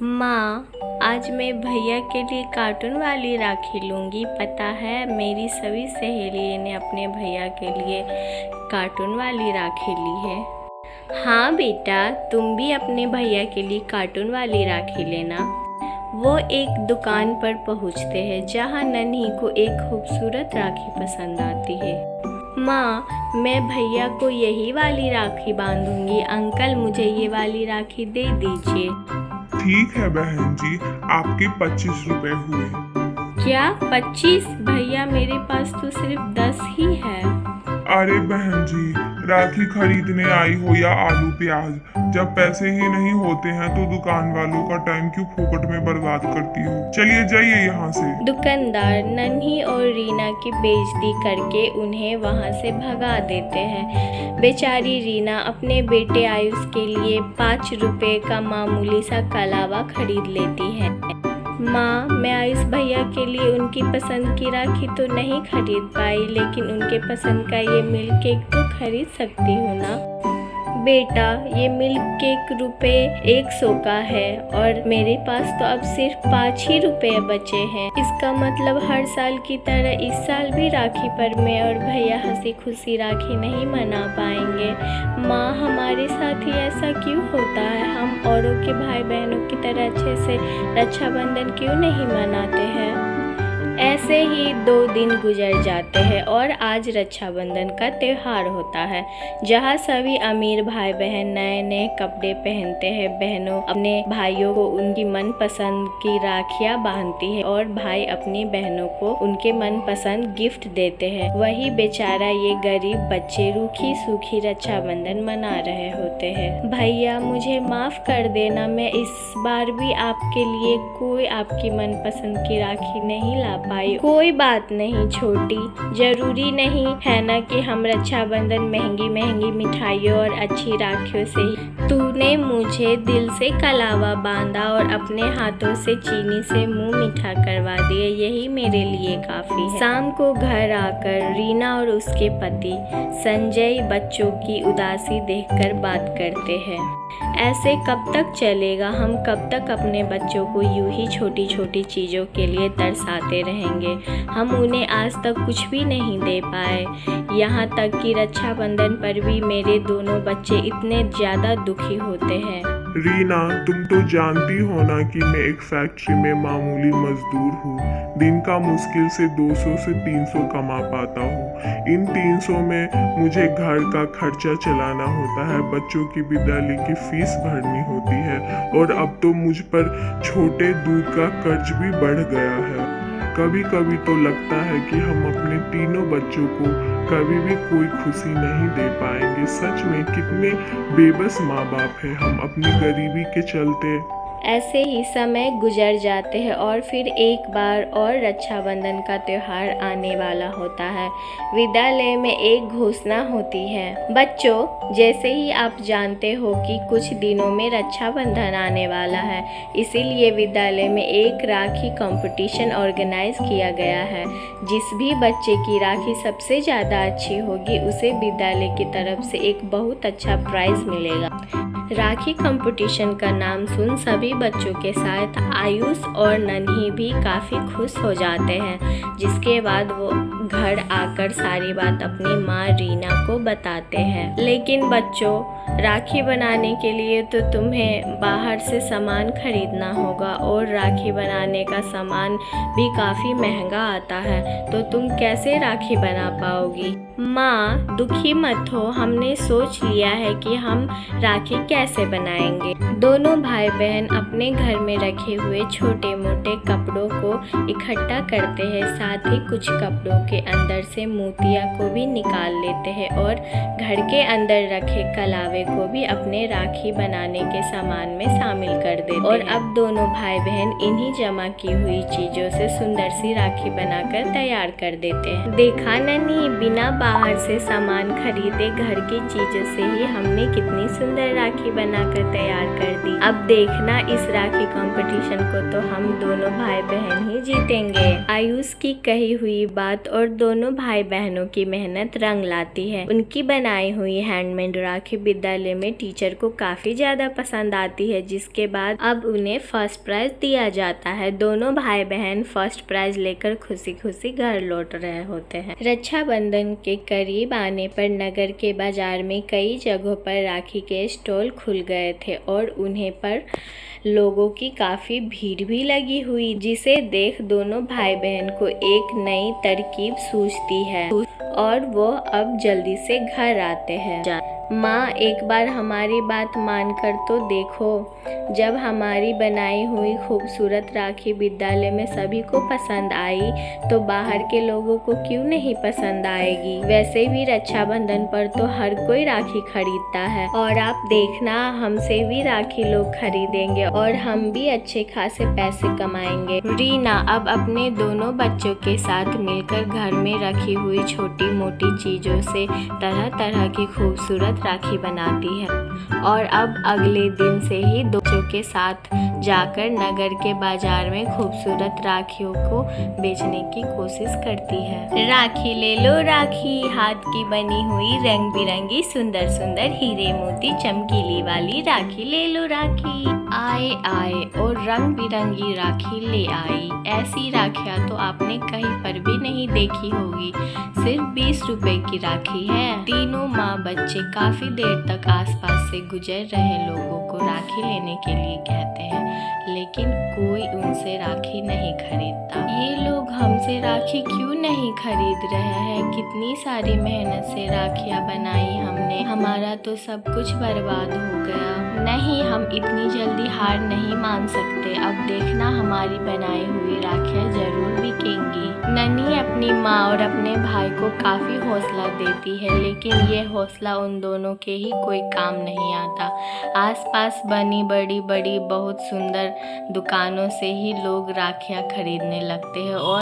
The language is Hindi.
माँ, आज मैं भैया के लिए कार्टून वाली राखी लूँगी। पता है मेरी सभी सहेलियों ने अपने भैया के लिए कार्टून वाली राखी ली है। हाँ बेटा, तुम भी अपने भैया के लिए कार्टून वाली राखी लेना। वो एक दुकान पर पहुँचते हैं जहाँ नन्ही को एक खूबसूरत राखी पसंद आती है। माँ, मैं भैया को यही वाली राखी बांधूंगी। अंकल, मुझे ये वाली राखी दे दीजिए। ठीक है बहन जी, आपके 25 रुपए हुए। क्या 25? भैया, मेरे पास तो सिर्फ 10 ही है। अरे बहन जी, राखी खरीदने आई हो या आलू प्याज, जब पैसे ही नहीं होते हैं तो दुकान वालों का टाइम क्यों फोकट में बर्बाद करती हो। चलिए जाइए यहाँ से। दुकानदार नन्ही और रीना की बेइज्जती करके उन्हें वहाँ से भगा देते हैं। बेचारी रीना अपने बेटे आयुष के लिए 5 रुपए का मामूली सा कलावा खरीद लेती है। माँ, मैं आयुष भैया के लिए उनकी पसंद की राखी तो नहीं खरीद पाई, लेकिन उनके पसंद का ये मिल्क केक तो खरीद सकती हूँ ना। बेटा, ये मिल्क केक ₹100 का है और मेरे पास तो अब सिर्फ 5 ही रुपए बचे हैं। इसका मतलब हर साल की तरह इस साल भी राखी पर मैं और भैया हंसी खुशी राखी नहीं मना पाएंगे। माँ, हमारे साथ ही ऐसा क्यों होता है? हम औरों के भाई बहनों की तरह अच्छे से रक्षाबंधन क्यों नहीं मनाते हैं? ऐसे ही 2 दिन गुजर जाते हैं और आज रक्षाबंधन का त्यौहार होता है, जहाँ सभी अमीर भाई बहन नए नए कपड़े पहनते हैं। बहनों अपने भाइयों को उनकी मनपसंद की राखियाँ बांधती है और भाई अपनी बहनों को उनके मनपसंद गिफ्ट देते हैं। वही बेचारा ये गरीब बच्चे रूखी सूखी रक्षाबंधन मना रहे होते हैं। भैया, मुझे माफ कर देना, मैं इस बार भी आपके लिए कोई आपकी मनपसंद की राखी नहीं ला पाई। कोई बात नहीं छोटी, जरूरी नहीं है ना कि हम रक्षाबंधन महंगी महंगी मिठाइयों और अच्छी राखियों से ही। तूने मुझे दिल से कलावा बांधा और अपने हाथों से चीनी से मुंह मीठा करवा दिए, यही मेरे लिए काफी है। शाम को घर आकर रीना और उसके पति संजय बच्चों की उदासी देखकर बात करते हैं। ऐसे कब तक चलेगा? हम कब तक अपने बच्चों को यूं ही छोटी छोटी चीज़ों के लिए तरसाते रहेंगे? हम उन्हें आज तक कुछ भी नहीं दे पाए। यहाँ तक कि रक्षाबंधन पर भी मेरे दोनों बच्चे इतने ज़्यादा दुखी होते हैं। रीना, तुम तो जानती हो ना कि मैं एक फैक्ट्री में मामूली मजदूर हूँ। दिन का मुश्किल से 200 से 300 कमा पाता हूँ। इन 300 में मुझे घर का खर्चा चलाना होता है, बच्चों की विद्यालय की फीस भरनी होती है और अब तो मुझ पर छोटे दूध का कर्ज भी बढ़ गया है। कभी कभी तो लगता है कि हम अपने तीनों बच्चों को कभी भी कोई खुशी नहीं दे पाएंगे। सच में कितने बेबस माँ बाप हैं हम अपनी गरीबी के चलते। ऐसे ही समय गुजर जाते हैं और फिर एक बार और रक्षाबंधन का त्यौहार आने वाला होता है। विद्यालय में एक घोषणा होती है। बच्चों, जैसे ही आप जानते हो कि कुछ दिनों में रक्षाबंधन आने वाला है, इसीलिए विद्यालय में एक राखी कंपटीशन ऑर्गेनाइज किया गया है। जिस भी बच्चे की राखी सबसे ज़्यादा अच्छी होगी उसे विद्यालय की तरफ से एक बहुत अच्छा प्राइज मिलेगा। राखी कंपटीशन का नाम सुन सभी बच्चों के साथ आयुष और नन्ही भी काफ़ी खुश हो जाते हैं, जिसके बाद वो घर आकर सारी बात अपनी माँ रीना को बताते हैं। लेकिन बच्चों, राखी बनाने के लिए तो तुम्हें बाहर से सामान खरीदना होगा और राखी बनाने का सामान भी काफ़ी महंगा आता है, तो तुम कैसे राखी बना पाओगी? माँ, दुखी मत हो, हमने सोच लिया है कि हम राखी कैसे बनाएंगे। दोनों भाई बहन अपने घर में रखे हुए छोटे मोटे कपड़ों को इकट्ठा करते हैं, साथ ही कुछ कपड़ों के अंदर से मोतिया को भी निकाल लेते हैं और घर के अंदर रखे कलावे को भी अपने राखी बनाने के सामान में शामिल कर देते हैं। और अब दोनों भाई बहन इन्हीं जमा की हुई चीजों से सुंदर सी राखी बनाकर तैयार कर देते हैं। देखा नन्ही, बिना बाहर से सामान खरीदे घर की चीजों से ही हमने कितनी सुंदर राखी बनाकर तैयार कर दी। अब देखना, इस राखी कंपटीशन को तो हम दोनों भाई बहन ही जीतेंगे। आयुष की कही हुई बात और दोनों भाई बहनों की मेहनत रंग लाती है। उनकी बनाई हुई हैंडमेड राखी विद्यालय विद्यालय में टीचर को काफ़ी ज़्यादा पसंद आती है, जिसके बाद अब उन्हें फर्स्ट प्राइज़ दिया जाता है। दोनों भाई बहन फर्स्ट प्राइज़ लेकर खुशी खुशी घर लौट रहे होते हैं। रक्षाबंधन के करीब आने पर नगर के बाजार में कई जगहों पर राखी के स्टॉल खुल गए थे और उन्हें पर लोगों की काफ़ी भीड़ भी लगी हुई, जिसे देख दोनों भाई बहन को एक नई तरकीब सूझती है और वो अब जल्दी से घर आते हैं। माँ, एक बार हमारी बात मानकर तो देखो, जब हमारी बनाई हुई खूबसूरत राखी विद्यालय में सभी को पसंद आई तो बाहर के लोगों को क्यों नहीं पसंद आएगी। वैसे भी रक्षाबंधन पर तो हर कोई राखी खरीदता है और आप देखना, हमसे भी राखी लोग खरीदेंगे और हम भी अच्छे खासे पैसे कमाएंगे। रीना अब अपने दोनों बच्चों के साथ मिलकर घर में रखी हुई छोटी मोटी चीज़ों से तरह तरह की खूबसूरत राखी बनाती है और अब अगले दिन से ही बच्चों के साथ जाकर नगर के बाजार में खूबसूरत राखियों को बेचने की कोशिश करती है। राखी ले लो राखी, हाथ की बनी हुई रंग बिरंगी सुंदर सुंदर हीरे मोती चमकीली वाली राखी ले लो राखी। आए और रंग बिरंगी राखी ले आई। ऐसी राखियाँ तो आपने कहीं पर भी नहीं देखी होगी। सिर्फ 20 रुपए की राखी है। तीनों माँ बच्चे काफी देर तक आसपास से गुजर रहे लोगों को राखी लेने के लिए कहते हैं, लेकिन कोई उनसे राखी नहीं खरीदता। ये लोग हमसे राखी क्यों नहीं खरीद रहे हैं? कितनी सारी मेहनत से राखियाँ बनाई हमने, हमारा तो सब कुछ बर्बाद हो गया। नहीं, हम इतनी जल्दी हार नहीं मान सकते। अब देखना, हमारी बनाई हुई राखियाँ जरूर बिकेंगी। नन्ही अपनी माँ और अपने भाई को काफ़ी हौसला देती है, लेकिन ये हौसला उन दोनों के ही कोई काम नहीं आता। आसपास बनी बड़ी बड़ी बहुत सुंदर दुकानों से ही लोग राखियाँ खरीदने लगते हैं और